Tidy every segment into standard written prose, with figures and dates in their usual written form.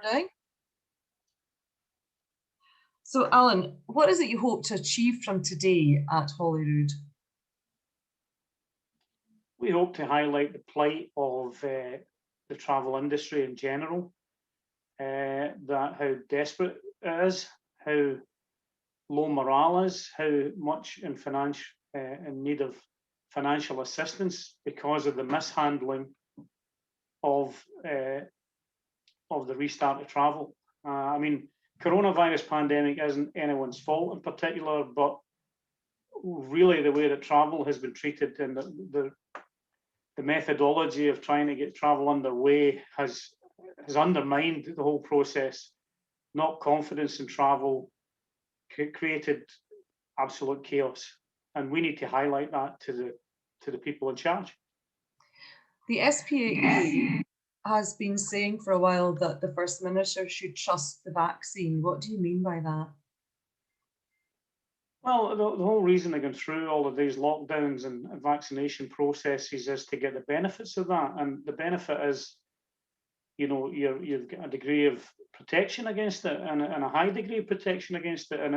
doing. So, Alan, what is it you hope to achieve from today at Holyrood? We hope to highlight the plight of the travel industry in general, that how desperate it is, how low morale is, how much in need of financial assistance because of the mishandling of the restart of travel. I mean, coronavirus pandemic isn't anyone's fault in particular, but really the way that travel has been treated and the methodology of trying to get travel underway has undermined the whole process, knocked confidence in travel, created absolute chaos. And we need to highlight that to the people in charge. The SPAA has been saying for a while that the First Minister should trust the vaccine. What do you mean by that? Well, the whole reason they're going through all of these lockdowns and vaccination processes is to get the benefits of that. And the benefit is, you know, you've got a degree of protection against it and a high degree of protection against it. And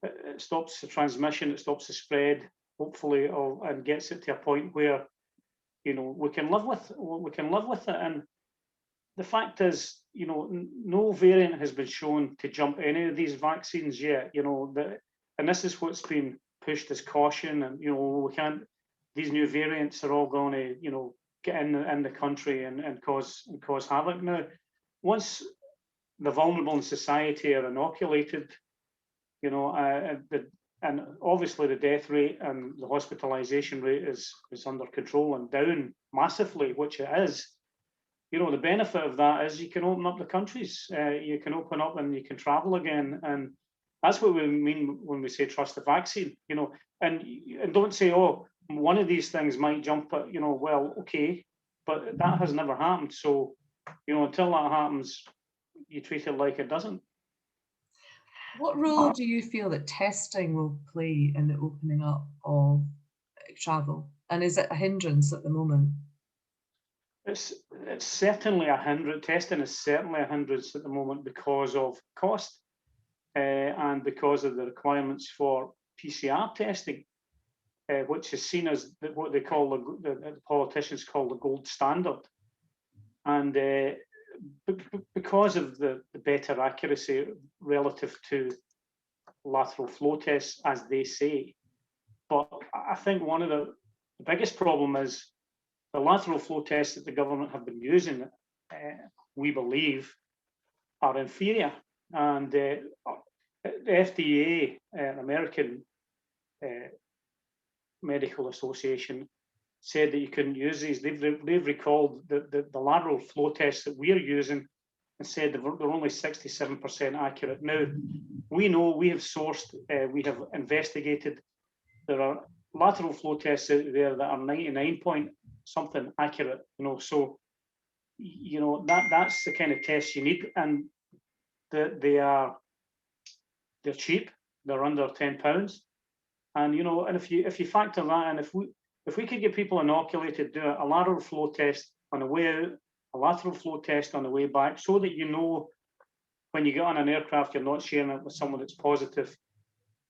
it stops the transmission, it stops the spread, hopefully, and gets it to a point where, you know, we can live with it. And the fact is, you know, no variant has been shown to jump any of these vaccines yet. You know, and this is what's been pushed as caution. And you know, we can't. These new variants are all going to, you know, get in the country and cause havoc. Now, once the vulnerable in society are inoculated, you know, and obviously the death rate and the hospitalization rate is under control and down massively, which it is. You know, the benefit of that is you can open up the countries, you can open up and you can travel again. And that's what we mean when we say trust the vaccine, you know, and don't say, oh, one of these things might jump at, you know, well, okay, but that has never happened. So, you know, until that happens, you treat it like it doesn't. What role do you feel that testing will play in the opening up of travel? And is it a hindrance at the moment? It's certainly a hindrance. Testing is certainly a hindrance at the moment because of cost and because of the requirements for PCR testing, which is seen as what they call the politicians call the gold standard. And because of the better accuracy relative to lateral flow tests, as they say. But I think one of the biggest problem is the lateral flow tests that the government have been using, we believe, are inferior. And the FDA, American Medical Association, said that you couldn't use these. They've recalled the lateral flow tests that we're using and said they're only 67% accurate. Now, we know, we have sourced, we have investigated, there are lateral flow tests out there that are 99 point something accurate, you know, so, you know, that's the kind of tests you need. And they're cheap, they're under £10. And, you know, and if you factor that in, if we could get people inoculated, do a lateral flow test on the way out, a lateral flow test on the way back, so that you know when you get on an aircraft, you're not sharing it with someone that's positive,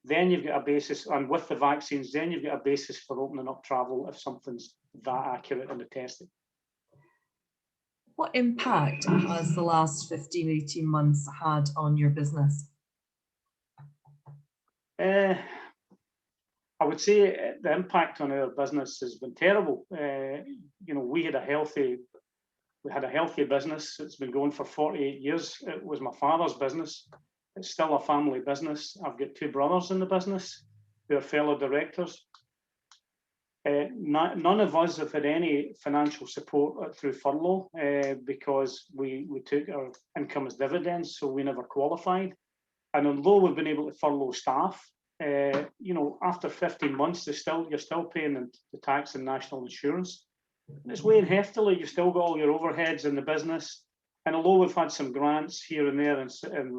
then you've got a basis, and with the vaccines, then you've got a basis for opening up travel if something's that accurate in the testing. What impact has the last 15, 18 months had on your business? I would say the impact on our business has been terrible. You know, we had a healthy business. It's been going for 48 years. It was my father's business. It's still a family business. I've got two brothers in the business who are fellow directors. None of us have had any financial support through furlough because we took our income as dividends, so we never qualified. And although we've been able to furlough staff, you know, after 15 months, you're still paying the tax and national insurance. And it's weighing heftily. You've still got all your overheads in the business. And although we've had some grants here and there and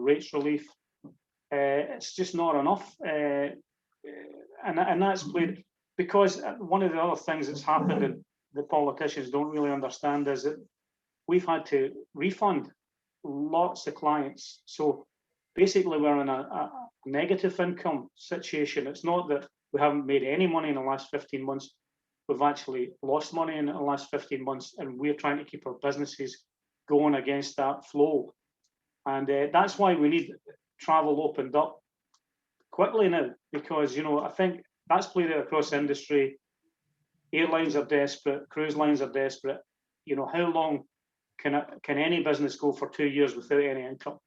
rates relief, it's just not enough. And that's played, because one of the other things that's happened and the politicians don't really understand is that we've had to refund lots of clients. So basically, we're in a negative income situation. It's not that we haven't made any money in the last 15 months. We've actually lost money in the last 15 months, and we're trying to keep our businesses going against that flow. And that's why we need travel opened up quickly now, because, you know, I think that's played out across the industry. Airlines are desperate, cruise lines are desperate. You know, how long can any business go for 2 years without any income?